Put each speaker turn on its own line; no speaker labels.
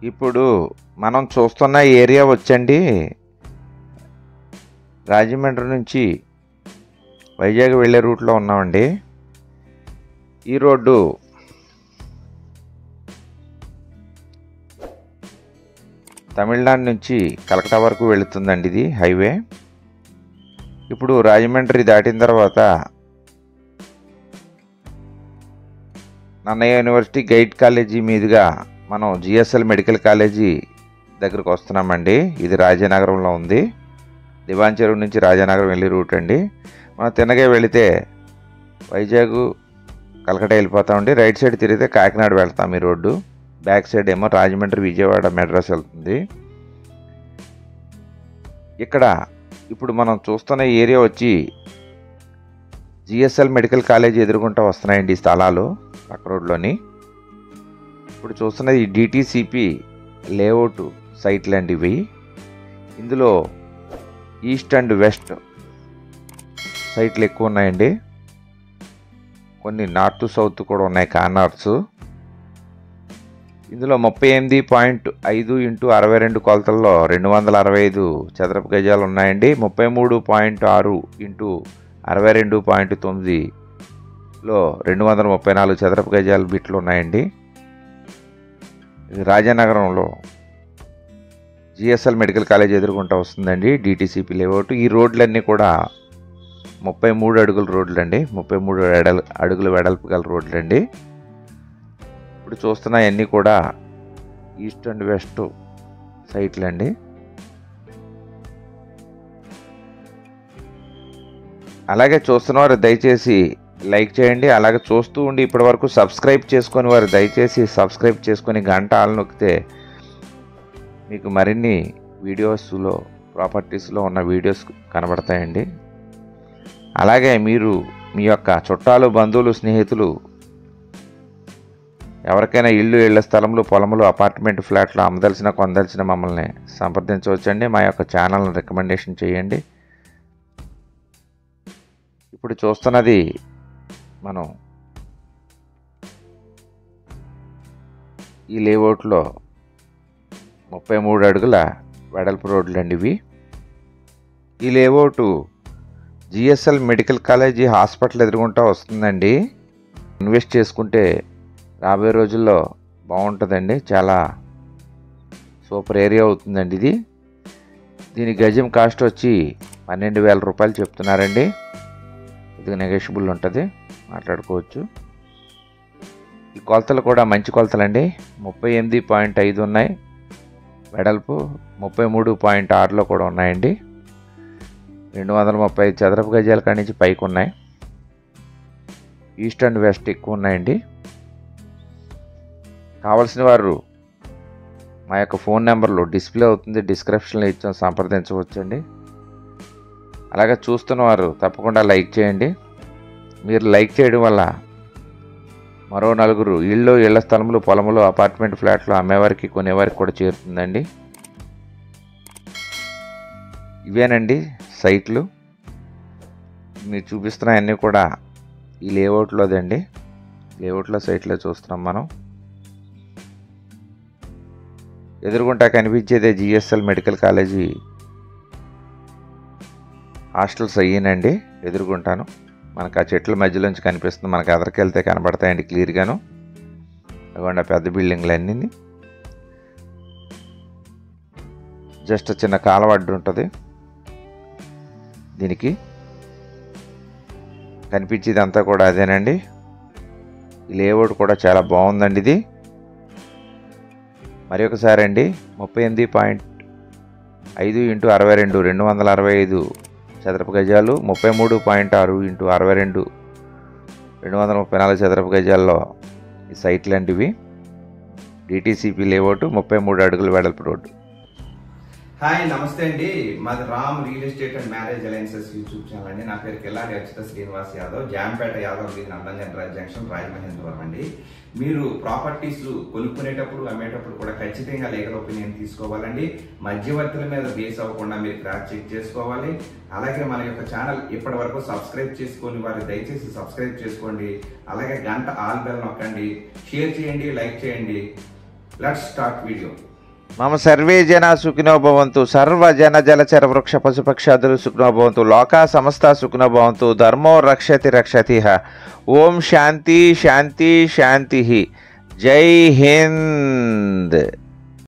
ఇప్పుడు మనం చూస్తున్న ఏరియా వచ్చండి రాజమండ్రి నుంచి వైజాగ్ వెళ్ళే రూట్లో ఉన్నామండి. ఈ రోడ్డు తమిళనాడు నుంచి కలకత్తా వరకు వెళుతుందండి. ఇది హైవే. ఇప్పుడు రాజమండ్రి దాటిన తర్వాత నన్నయ్య యూనివర్సిటీ గైడ్ కాలేజీ మీదుగా మనం జిఎస్ఎల్ మెడికల్ కాలేజీ దగ్గరకు వస్తున్నామండి. ఇది రాజానగరంలో ఉంది. దివాన్ చెరువు నుంచి రాజానగరం వెళ్ళే రూట్ అండి. మనం తిన్నగా వెళితే వైజాగ్ కలకత్తా వెళ్ళిపోతామండి. రైట్ సైడ్ తిరిగితే కాకినాడ వెళ్తాం. ఈ రోడ్డు బ్యాక్ సైడ్ ఏమో రాజమండ్రి, విజయవాడ, మెడ్రాస్ వెళ్తుంది. ఇక్కడ ఇప్పుడు మనం చూస్తున్న ఏరియా వచ్చి జిఎస్ఎల్ మెడికల్ కాలేజ్ ఎదుర్కొంటూ వస్తున్నాయండి ఈ స్థలాలు పక్క రోడ్లోని. ఇప్పుడు చూస్తున్నది డిటిసిపి లేఅవుట్ సైట్లు అండి ఇవి. ఇందులో ఈస్ట్ అండ్ వెస్ట్ సైట్లు ఎక్కువ ఉన్నాయండి. కొన్ని నార్త్ సౌత్ కూడా ఉన్నాయి, కార్నర్స్. ఇందులో 38.5 x 62 కొలతల్లో 265 చదరపు గజాలు ఉన్నాయండి. 33.6 x 62.9లో 234 చదరపు గజాలు బిట్లు ఉన్నాయండి. ఇది రాజానగరంలో జిఎస్ఎల్ మెడికల్ కాలేజ్ ఎదుర్కొంటూ వస్తుందండి డిటిసిపి లేఅవుట్. ఈ రోడ్లన్నీ కూడా 33 అడుగుల రోడ్లు అండి. 33 అడుగుల వెడల్పు గల రోడ్లు అండి. ఇప్పుడు చూస్తున్నాయన్నీ కూడా ఈస్ట్ అండ్ వెస్ట్ సైట్లు అండి. అలాగే చూస్తున్నవారు దయచేసి లైక్ చేయండి. అలాగే చూస్తూ ఉండి ఇప్పటి వరకు సబ్స్క్రైబ్ చేసుకొని వారు దయచేసి సబ్స్క్రైబ్ చేసుకొని గంట ఆల్ నొక్కితే మీకు మరిన్ని వీడియోస్లో ప్రాపర్టీస్లో ఉన్న వీడియోస్ కనబడతాయండి. అలాగే మీరు మీ యొక్క చుట్టాలు, బంధువులు, స్నేహితులు ఎవరికైనా ఇళ్ళు, ఇళ్ల స్థలములు, పొలములు, అపార్ట్మెంట్, ఫ్లాట్లు అమ్మదలిసిన, కొనదలిసిన మమ్మల్ని సంప్రదించవచ్చండి. మా యొక్క ఛానల్ని రికమెండేషన్ చేయండి. ఇప్పుడు చూస్తున్నది మనం ఈ లేఅవుట్లో 33 అడుగుల వెడల్పు రోడ్లు అండి ఇవి. ఈ layout GSL medical college hospital ఎదురుగుంటా వస్తుందండి. ఇన్వెస్ట్ చేసుకుంటే రాబోయే రోజుల్లో బాగుంటుందండి. చాలా సూపర్ ఏరియా అవుతుందండి ఇది. దీని గజం కాస్ట్ వచ్చి 12,000 రూపాయలు చెప్తున్నారండి. ఇది నెగోషియబుల్ ఉంటుంది, మాట్లాడుకోవచ్చు. ఈ కొలతలు కూడా మంచి కొలతలండి. 38.5 ఉన్నాయి వెడల్పు, 33.6లో కూడా ఉన్నాయండి. 235 చదరపు గజాల కాడి నుంచి పైకి ఉన్నాయి. ఈస్ట్ అండ్ వెస్ట్ ఎక్కువ ఉన్నాయండి. కావాల్సిన వారు మా యొక్క ఫోన్ నెంబర్లో డిస్ప్లే అవుతుంది, డిస్క్రిప్షన్లో ఇచ్చాం, సంప్రదించవచ్చండి. అలాగే చూస్తున్నవారు తప్పకుండా లైక్ చేయండి. మీరు లైక్ చేయడం వల్ల మరో 4 ఇళ్ళు, ఇళ్ల స్థలములు, పొలములు, అపార్ట్మెంట్, ఫ్లాట్లు అమ్మేవారికి, కొనేవారికి కూడా చేరుతుందండి. ఇవేనండి సైట్లు. మీరు చూపిస్తున్నవన్నీ కూడా ఈ లేఅవుట్లోదండి. లేఅవుట్లో సైట్లో చూస్తున్నాం మనం. ఎదురుగుంటా కనిపించేదే జిఎస్ఎల్ మెడికల్ కాలేజీ హాస్టల్స్ అయ్యానండి. ఎదురుగుంటాను మనకు ఆ చెట్ల మధ్యలోంచి కనిపిస్తుంది. మనకు ఎదరికెళ్తే కనబడతాయండి క్లియర్గాను. అదిగోండి పెద్ద బిల్డింగ్లు అన్నీ. జస్ట్ చిన్న కాలువ అడ్డు ఉంటుంది దీనికి. కనిపించేది అంతా కూడా అదేనండి. ఈ లేఅవుట్ కూడా చాలా బాగుందండి ఇది. మరి ఒకసారి అండి 38.5 x 62 265 చదరపు గజాలు, 33.6 x 62 234 చదరపు గజాల్లో ఈ సైట్లు అండి ఇవి. డిటిసిపి లేఅవుట్ 33 అడుగుల వెడల్పు రోడ్డు.
హాయ్, నమస్తే అండి. మాది Ram real estate and marriage alliances YouTube channel అండి. నా పేరు కెల్లారి అర్చిత శ్రీనివాస్ యాదవ్, జాంపేట యాదవ్ వీధి, నందంగండ్ర జంక్షన్, రాజమహేంద్రవరం అండి. మీరు ప్రాపర్టీస్ కొనుక్కునేటప్పుడు, అమ్మేటప్పుడు కూడా ఖచ్చితంగా లీగల్ ఒపీనియన్ తీసుకోవాలండి. మధ్యవర్తుల మీద బేస్ అవ్వకుండా మీరు క్రాస్ చెక్ చేసుకోవాలి. అలాగే మన యొక్క ఛానల్ ఇప్పటి వరకు సబ్స్క్రైబ్ చేసుకొని వారు దయచేసి సబ్స్క్రైబ్ చేసుకోండి. అలాగే గంట ఆల్ బెల్ నొక్కండి, షేర్ చేయండి, లైక్ చేయండి. Let's start video.
మమ సర్వే జనా సుఖినో భవంతు, సర్వజన జలచర వృక్ష పశుపక్షాదులు సుఖినో భవంతు, లోకా సమస్త సుఖినో భవంతు, ధర్మో రక్షతి రక్షతిః. ఓం శాంతి శాంతి శాంతి. జై హింద్.